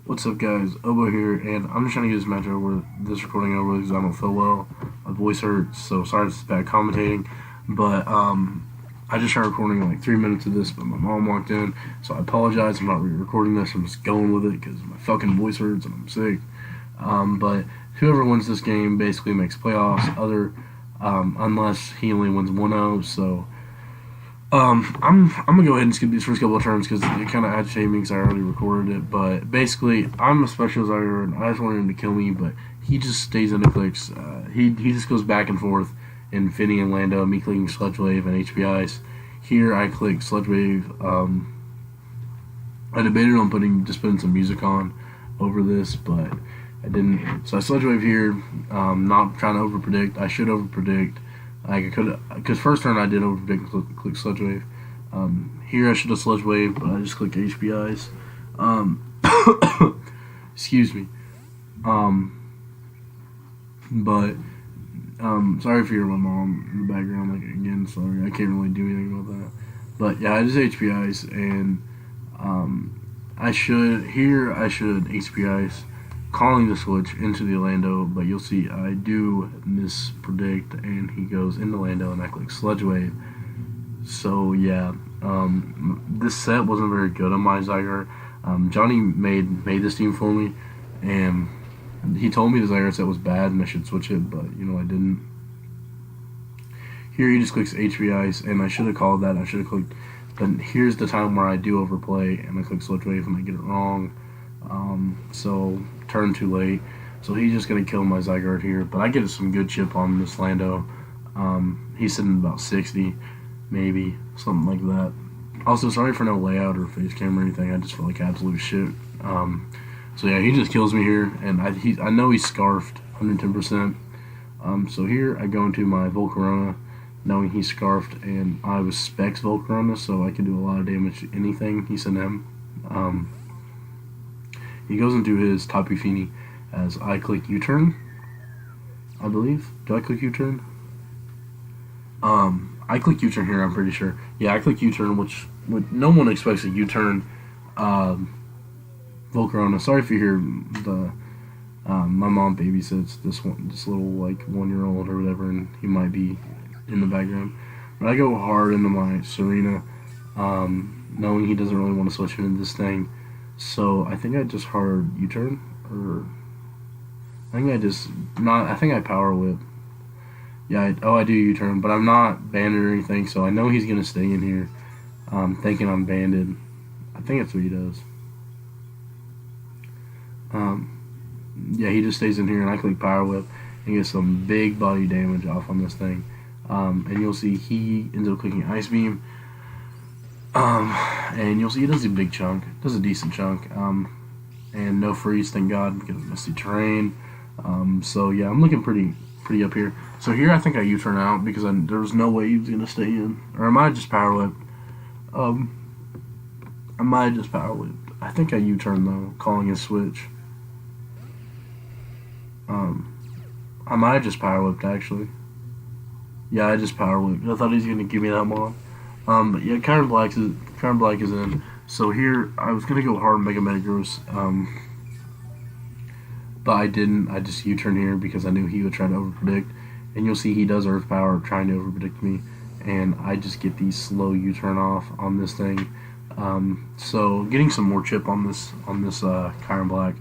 What's up, guys? Obo here, and I'm just trying to get this match over, this recording over because I don't feel well. My voice hurts, so sorry if it's bad commentating. But I just started recording like 3 minutes of this, but my mom walked in, so I apologize. I'm not re-recording this. I'm just going with it because my fucking voice hurts and I'm sick. But whoever wins this game basically makes playoffs. Unless he only wins 1-0, so. I'm gonna go ahead and skip these first couple of turns because it kind of agitated me because I already recorded it. But basically, I'm a special Zyger and I just wanted him to kill me, but he just stays in the clicks. He just goes back and forth in Finny and Lando, me clicking Sludge Wave and HP Ice. Here I click Sludge Wave. I debated on putting some music on over this, but I didn't. So I Sludge Wave here. Not trying to over predict. I should over predict. I could, because first turn I did over predict and click Sludge Wave. Here I should have Sludge Wave, but I just clicked HP Ice. Excuse me. But sorry if you hear my mom in the background. Like again, sorry, I can't really do anything about that. But yeah, I just HP Ice, and I should HP Ice, calling the switch into the Lando, but you'll see I do mispredict, and he goes into Lando, and I click Sludge Wave. So yeah, this set wasn't very good on my Zygarde. Johnny made this team for me, and he told me the Zygarde set was bad and I should switch it, but I didn't. Here he just clicks HP Ice, and I should have called that. I should have clicked. But here's the time where I do overplay, and I click Sludge Wave and I get it wrong. So turn too late. So he's just gonna kill my Zygarde here, but I get some good chip on this Lando. He's sitting about 60, maybe something like that. Also, sorry for no layout or face cam or anything. I just feel like absolute shit. So yeah, he just kills me here, and I know he's scarfed 110%. So here I go into my Volcarona, knowing he's scarfed, and I was specs Volcarona, so I can do a lot of damage to anything he sent him. He goes into his Tapu Fini as I click U-turn, I believe. Do I click U-turn? I click U-turn here, I'm pretty sure. Yeah, I click U-turn, which no one expects a U-turn Volcarona. Sorry if you hear my mom babysits this little like 1-year-old or whatever, and he might be in the background. But I go hard into my Serena, knowing he doesn't really want to switch into this thing. So I think I just hard U-turn, or I think I power whip. Yeah, I do U-turn, but I'm not banded or anything, so I know he's gonna stay in here, thinking I'm banded. I think that's what he does. Yeah, he just stays in here, and I click power whip and get some big body damage off on this thing. And you'll see he ends up clicking Ice Beam. And you'll see he does a big chunk, does a decent chunk, and no freeze, thank God, because of misty terrain. So yeah, I'm looking pretty up here. So here I think I U-turn out because there was no way he was gonna stay in, or I might have just power whipped. I might have just power whipped. I think I U-turn though, calling his switch. I might have just power whipped actually. Yeah, I just power whipped. I thought he was gonna give me that mod. But yeah, Current Black is in. So here, I was gonna go hard Mega Metagross, but I didn't. I just U-turn here because I knew he would try to overpredict, and you'll see he does Earth Power trying to overpredict me, and I just get the slow U-turn off on this thing. So getting some more chip on this Current Black.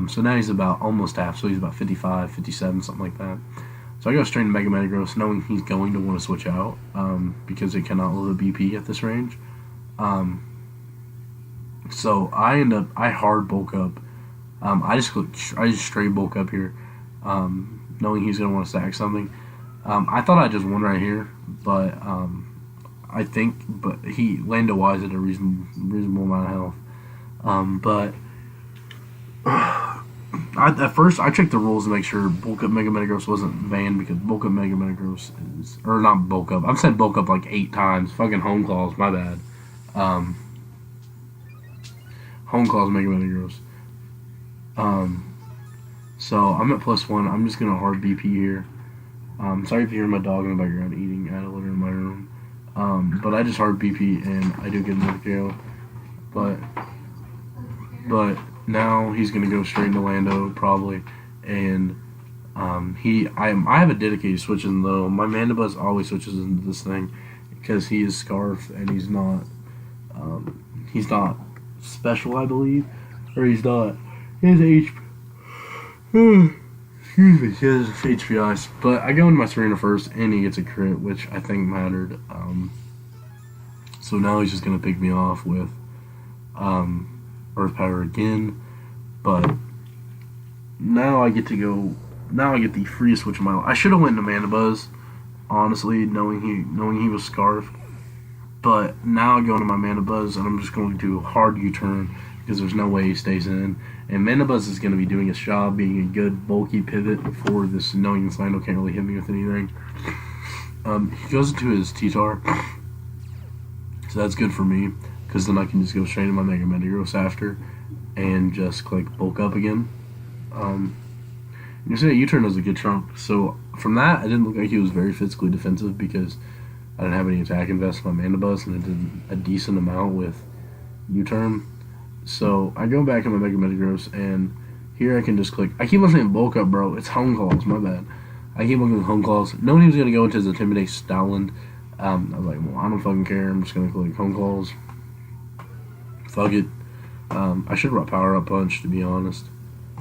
So now he's about almost half. So he's about 55, 57, something like that. So I go straight to Mega Metagross, knowing he's going to want to switch out, because it cannot load a BP at this range. So I hard bulk up. I just straight bulk up here, knowing he's going to want to stack something. I thought I just won right here, but he Lando wise at a reasonable amount of health. But at first, I checked the rules to make sure Bulk Up Mega Metagross wasn't banned, because Bulk Up Mega Metagross is, or not Bulk Up. I've said Bulk Up like 8 times. Fucking Home Claws, my bad. Home Claws Mega Metagross. So I'm at +1. I'm just gonna hard BP here. Sorry if you hear my dog in the background eating at a litter in my room. But I just hard BP and I do get another KO. But now he's gonna go straight into Lando probably, and I have a dedicated switch in though. My Mandibuzz always switches into this thing because he is Scarf and he's not special, I believe, or he's not. He has excuse me, he has HPIs. But I go into my Serena first, and he gets a crit, which I think mattered. So now he's just gonna pick me off with Earth Power again, but now I get to go. Now I get the freest switch of my life. I should have went to Mandibuzz, honestly, knowing he was Scarf. But now I go into my Mandibuzz, and I'm just going to hard U-turn because there's no way he stays in. And Mandibuzz is going to be doing his job, being a good bulky pivot for this, knowing this Lando can't really hit me with anything. He goes into his T-Tar, so that's good for me because then I can just go straight into my Mega Metagross after and just click bulk up again. You say U-turn was a good trump. So from that, I didn't look like he was very physically defensive because I didn't have any attack invest in my Mandibuzz, and it did a decent amount with U-turn. So I go back in my Mega Metagross, and here I can just click. I keep on saying bulk up, bro. It's Home Claws, my bad. I keep looking at Home Claws. Knowing he was going to go into his Intimidate Stoutland, I was like, well, I don't fucking care. I'm just going to click Home Claws. Fuck it. I should have Power Up Punch, to be honest.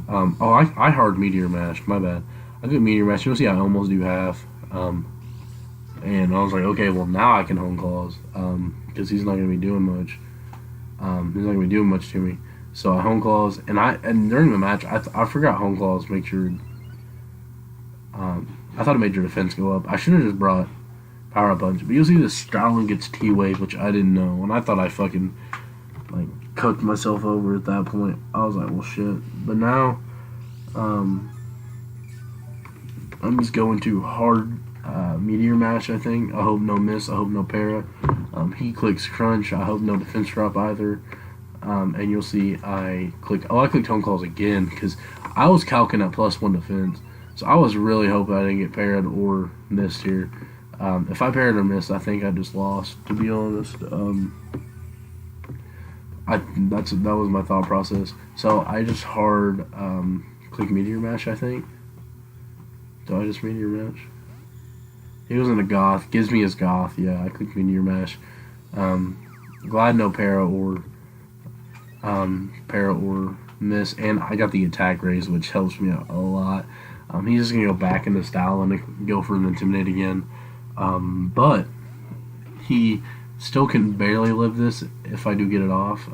I hard Meteor Mash. My bad. I did Meteor Mash. You'll see I almost do half. And I was like, okay, well, now I can Home Claws. Because he's not going to be doing much. He's not going to be doing much to me. So I Home Claws. And during the match, I forgot Home Claws make your... I thought it made your defense go up. I should have just brought Power Up Punch. But you'll see the Stoutland gets T-Wave, which I didn't know. And I thought I fucking... cooked myself over at that point. I was like, well, shit. But now, I'm just going to hard Meteor Mash, I think. I hope no miss. I hope no para. He clicks Crunch. I hope no defense drop either. And you'll see I clicked Home Claws again because I was calcing at +1 defense. So I was really hoping I didn't get parried or missed here. If I parried or missed, I think I just lost, to be honest. That was my thought process. So I just hard click Meteor Mash, I think. Do I just Meteor Mash? He was in a Goth. Gives me his Goth. Yeah, I clicked Meteor Mash. Glad no para or miss, and I got the attack raise, which helps me a lot. He's just gonna go back into style and go for an Intimidate again. But he still can barely live this if I do get it off.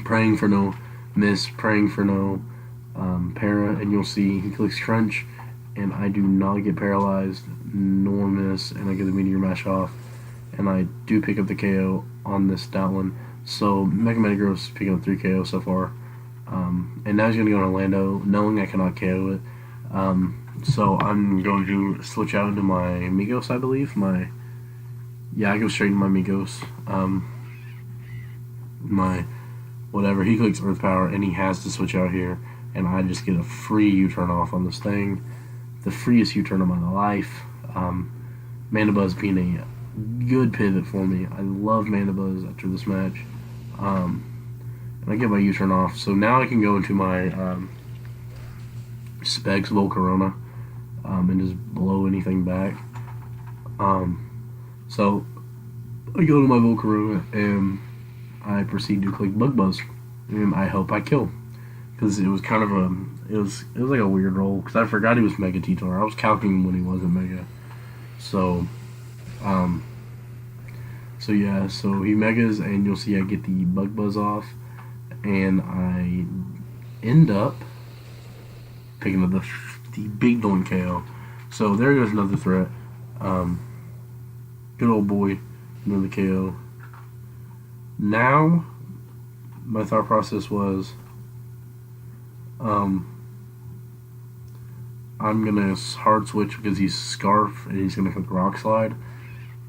Praying for no miss, praying for no para, and you'll see he clicks Crunch, and I do not get paralyzed nor miss, and I get the Meteor Mash off, and I do pick up the KO on this Stoutland. So Mega Metagross is picking up 3 KO so far, and now he's going to go to Lando, knowing I cannot KO it. So I'm going to switch out into my Migos, I believe. I go straight into my Migos. My whatever, he clicks Earth Power, and he has to switch out here, and I just get a free U-turn off on this thing. The freest U-turn of my life. Mandibuzz being a good pivot for me. I love Mandibuzz after this match. And I get my U-turn off, so now I can go into my Specs Volcarona and just blow anything back. So I go to my Volcarona and I proceed to click Bug Buzz, and I hope I kill, because it was kind of it was like a weird roll because I forgot he was Mega T-Tar. I was counting when he wasn't Mega. So he Megas, and you'll see I get the Bug Buzz off, and I end up picking up the big doink KO. So there goes another threat. Good old boy, another KO. Now, my thought process was, I'm gonna hard switch because he's Scarf and he's gonna click Rock Slide.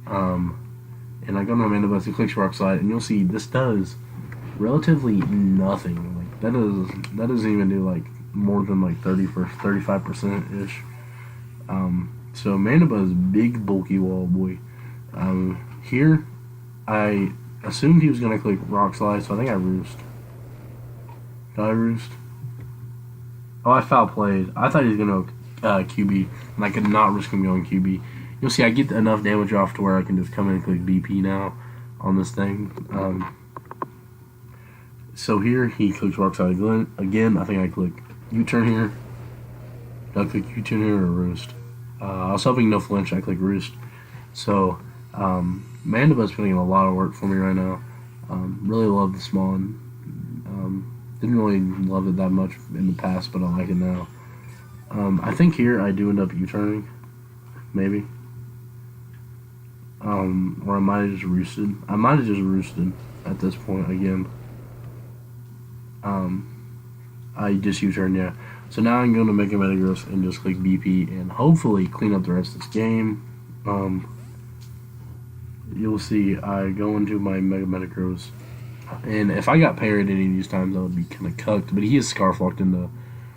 And I go to my Mandibuzz, he clicks Rock Slide, and you'll see this does relatively nothing. Like that doesn't even do like more than like 35% ish. So Mandibuzz, big bulky wall boy. Here I assumed he was gonna click Rock Slide, so I think I roost. Did I roost? Oh, I foul played. I thought he was going to QB, and I could not risk him going QB. You'll see I get enough damage off to where I can just come in and click BP now on this thing. So here he clicks Rock Side again. I think I click U-turn here. Did I click U-turn here or Roost? I was hoping no flinch. I click Roost. So Mandiba's putting in a lot of work for me right now. Really love the Spawn. Didn't really love it that much in the past, but I like it now. I think here I do end up U-turning, maybe. Or I might have just roosted. I might have just roosted at this point again. I just U-turn, yeah. So now I'm going to make a Metagross and just click BP and hopefully clean up the rest of this game. You'll see I go into my Mega Metagross, and if I got parried any of these times, I would be kind of cucked. But he is Scarf Locked into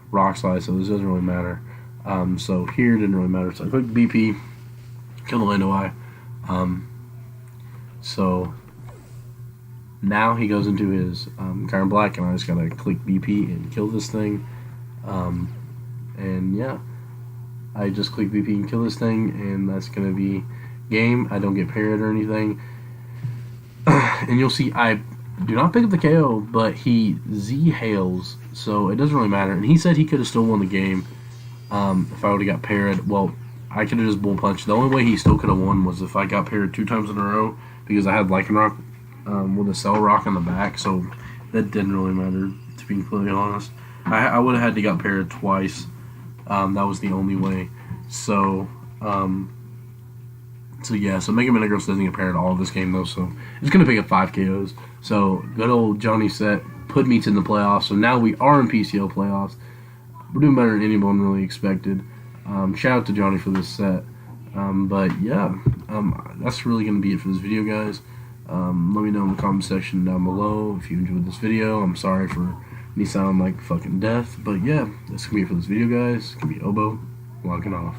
Rock Slide, so this doesn't really matter. So here it didn't really matter. So I clicked BP, kill the Lando Eye. So now he goes into his Iron Black, and I just gotta click BP and kill this thing. And yeah, I just click BP and kill this thing, and that's gonna be game. I don't get parried or anything. And you'll see I do not pick up the KO, but he Z-hails, so it doesn't really matter. And he said he could have still won the game if I would have got parried. Well, I could have just bull punched. The only way he still could have won was if I got parried 2 times in a row, because I had Lycanroc with a Cell Rock on the back, so that didn't really matter, to be completely honest. I would have had to got parried twice. That was the only way. So yeah, so Mega Metagross doesn't get parried all of this game though, so it's gonna pick up 5 KOs. So good old Johnny Set put me to the playoffs. So now we are in PCL playoffs. We're doing better than anyone really expected. Shout out to Johnny for this set. But yeah, that's really gonna be it for this video, guys. Let me know in the comment section down below if you enjoyed this video. I'm sorry for me sounding like fucking death, but yeah, that's gonna be it for this video, guys. It's gonna be Obo logging off.